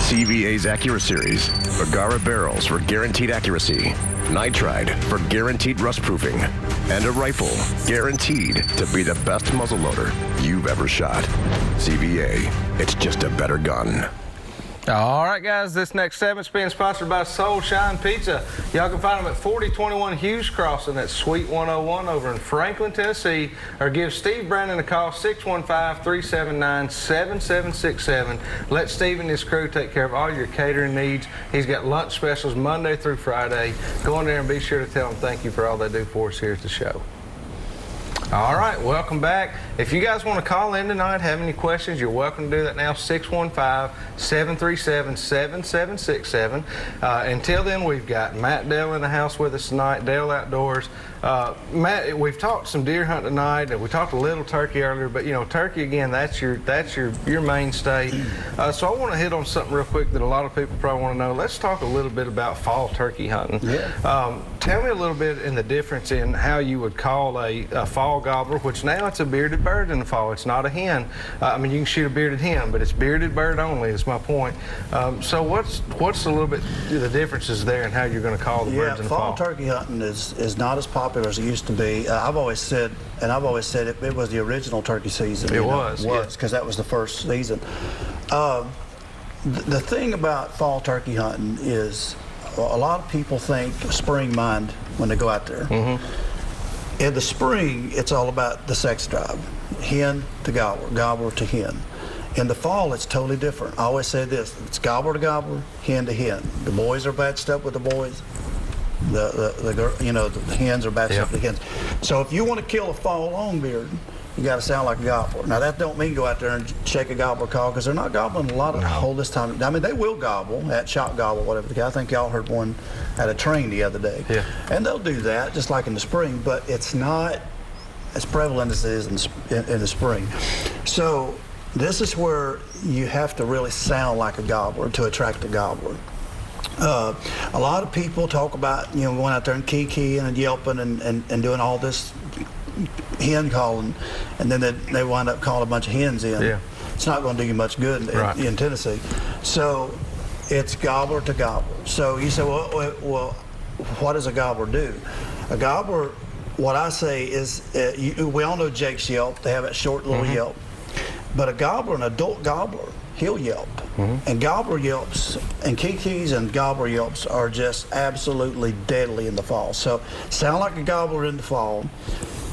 CVA's Accura Series, Bergara barrels for guaranteed accuracy, nitride for guaranteed rust proofing, and a rifle guaranteed to be the best muzzleloader you've ever shot. CVA, it's just a better gun. All right, guys, this next segment's being sponsored by Soul Shine Pizza. Y'all can find them at 4021 Hughes Crossing at Suite 101 over in Franklin, Tennessee, or give Steve Brandon a call, 615-379-7767. Let Steve and his crew take care of all your catering needs. He's got lunch specials Monday through Friday. Go in there and be sure to tell them thank you for all they do for us here at the show. All right, welcome back. If you guys want to call in tonight, have any questions, you're welcome to do that now, 615-737-7767. Until then, we've got Matt Dell in the house with us tonight, Dell Outdoors. Matt, we've talked some deer hunt tonight, and we talked a little turkey earlier, but you know, turkey again, that's your mainstay. So I want to hit on something real quick that a lot of people probably want to know. Let's talk a little bit about fall turkey hunting. Yeah. Tell me a little bit in the difference in how you would call a fall gobbler, which now it's a bearded bird in the fall. It's not a hen. I mean, you can shoot a bearded hen, but it's bearded bird only is my point. So what's a little bit the differences there in how you're going to call the birds in the fall? Fall turkey hunting is not as popular as it used to be. I've always said it was the original turkey season. It was because that was the first season. The thing about fall turkey hunting is a lot of people think spring mind when they go out there. Mm-hmm. In the spring, it's all about the sex drive, hen to gobbler, gobbler to hen. In the fall, it's totally different. I always say this: it's gobbler to gobbler, hen to hen. The boys are batched up with the boys. The hens are batched up with the hens. So if you want to kill a fall longbeard, you got to sound like a gobbler. Now that don't mean go out there and shake a gobbler call, because they're not gobbling a lot of the whole this time. I mean, they will gobble at shot gobble, whatever. I think y'all heard one at a train the other day. Yeah. And they'll do that just like in the spring, but it's not as prevalent as it is in the spring. So this is where you have to really sound like a gobbler to attract a gobbler. A lot of people talk about going out there and keying and yelping and doing all this hen calling, and then they wind up calling a bunch of hens in. Yeah. It's not going to do you much good in Tennessee. So it's gobbler to gobbler. So you say, well, what does a gobbler do? A gobbler, what I say is, we all know Jake's yelp. They have that short little yelp. But a gobbler, an adult gobbler, he'll yelp. And gobbler yelps and kikis and gobbler yelps are just absolutely deadly in the fall. So sound like a gobbler in the fall,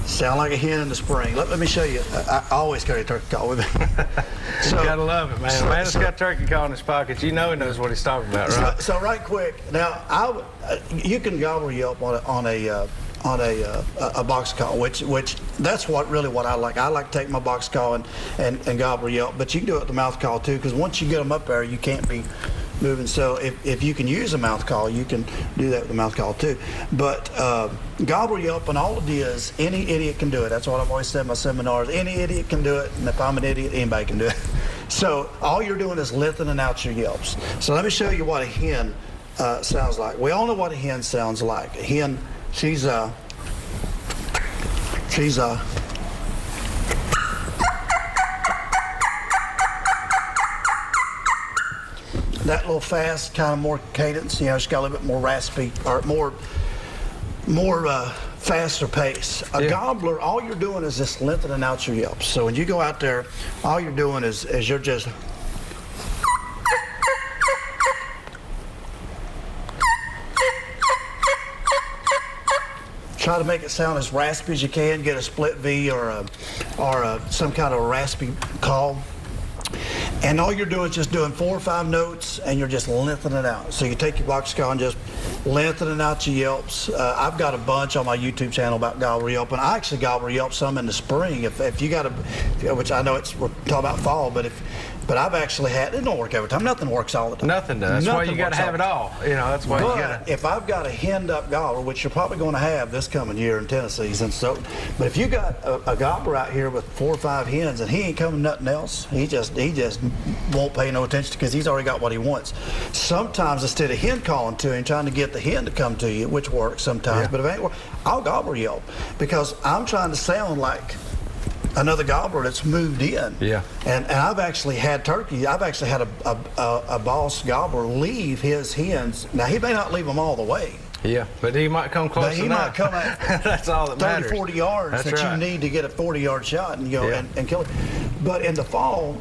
sound like a hen in the spring. Let me show you. I always carry a turkey call with me. You gotta love it, man. Man has got turkey call in his pocket. You know he knows what he's talking about, right? So right quick, now you can gobbler yelp on a box call, which that's what I like. I like to take my box call and gobbler yelp, but you can do it with the mouth call too, because once you get them up there, you can't be moving. So if you can use a mouth call, you can do that with the mouth call too. But gobbler yelp, and all it is, any idiot can do it. That's what I've always said in my seminars. Any idiot can do it, and if I'm an idiot, anybody can do it. So all you're doing is lengthening out your yelps. So let me show you what a hen sounds like. We all know what a hen sounds like. A hen, she's that little fast, kind of more cadence. She's got a little bit more raspy, or more faster pace. A gobbler, all you're doing is just lengthening out your yelps. So when you go out there, all you're doing is you're just try to make it sound as raspy as you can. Get a split V or some kind of a raspy call. And all you're doing is just doing 4 or 5 notes, and you're just lengthening it out. So you take your box call and just lengthening out your yelps. I've got a bunch on my YouTube channel about gobbler yelp, and I actually gobbler yelp some in the spring. If you got which I know we're talking about fall, but I've actually had, it don't work every time. Nothing works all the time. Nothing does. That's why you got to have it all. That's why you got to. If I've got a henned up gobbler, which you're probably going to have this coming year in Tennessee, but if you got a gobbler out here with 4 or 5 hens and he ain't coming nothing else, he just won't pay no attention because he's already got what he wants. Sometimes instead of hen calling to him, trying to get the hen to come to you, which works sometimes, but if it ain't work, I'll gobbler yelp because I'm trying to sound like another gobbler that's moved in. Yeah. And I've actually had turkey. I've actually had a boss gobbler leave his hens. Now he may not leave them all the way. Yeah, but he might come close But he enough. might come at That's all that 30, matters. 40 yards That's that right. you need to get a 40-yard shot and Yeah. and kill it. But in the fall,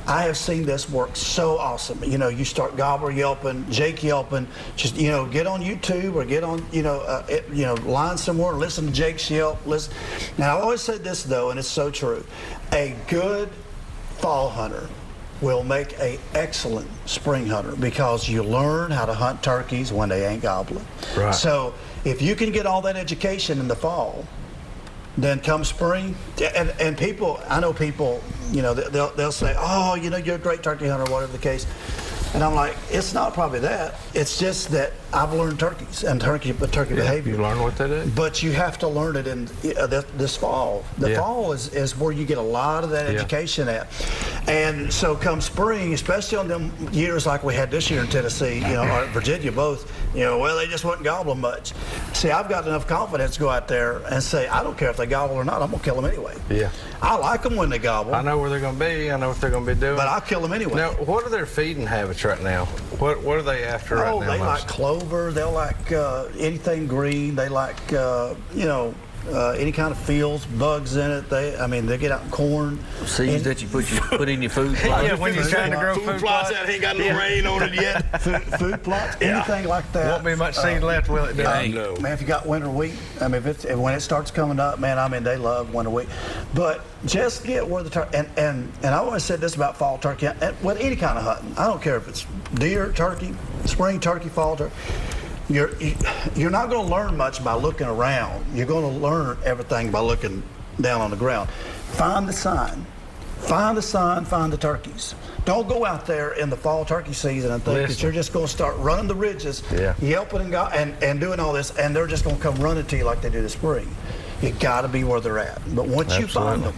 I have seen this work so awesome. You know, you start gobbler yelping, Jake yelping. Just get on YouTube or get on line somewhere and listen to Jake's yelp. Listen. Now I always said this though, and it's so true. A good fall hunter will make an excellent spring hunter because you learn how to hunt turkeys when they ain't gobbling. Right. So if you can get all that education in the fall, then come spring, and people, I know people, they'll say, oh, you're a great turkey hunter, whatever the case. And I'm like, it's not probably that. It's just that I've learned turkeys and turkey behavior. You learn what they do. But you have to learn it in this fall. The fall is where you get a lot of that education at. And so come spring, especially on them years like we had this year in Tennessee, or Virginia both, well, they just wasn't gobbling much. See, I've got enough confidence to go out there and say, I don't care if they gobble or not, I'm going to kill them anyway. Yeah. I like them when they gobble. I know where they're going to be. I know what they're going to be doing. But I'll kill them anyway. Now, what are their feeding habits right now? What are they after right now? They most? like clover. They'll like anything green. They like, any kind of fields, bugs in it. They get out in corn. Seeds that you put in your food plot. Yeah, when you're trying to grow food plots. That ain't got no rain on it yet. Food plots, anything like that. Won't be much seed left, will it? No. Man, if you got winter wheat, when it starts coming up, man, they love winter wheat. But just get where the turkey, and I always said this about fall turkey, with any kind of hunting. I don't care if it's deer, turkey, spring turkey, fall turkey. You're not going to learn much by looking around. You're going to learn everything by looking down on the ground. Find the sign. Find the sign, find the turkeys. Don't go out there in the fall turkey season and think that you're just going to start running the ridges, yelping and doing all this, and they're just going to come running to you like they do the spring. You got to be where they're at. But once you find them,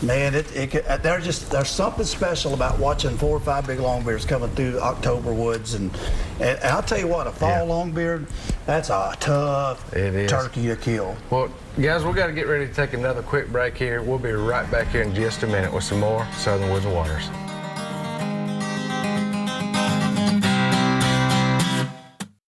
man, there's something special about watching 4 or 5 big longbeards coming through October woods, and I'll tell you what, a fall longbeard, that's a tough turkey to kill. Well, guys, we got to get ready to take another quick break here. We'll be right back here in just a minute with some more Southern Woods and Waters.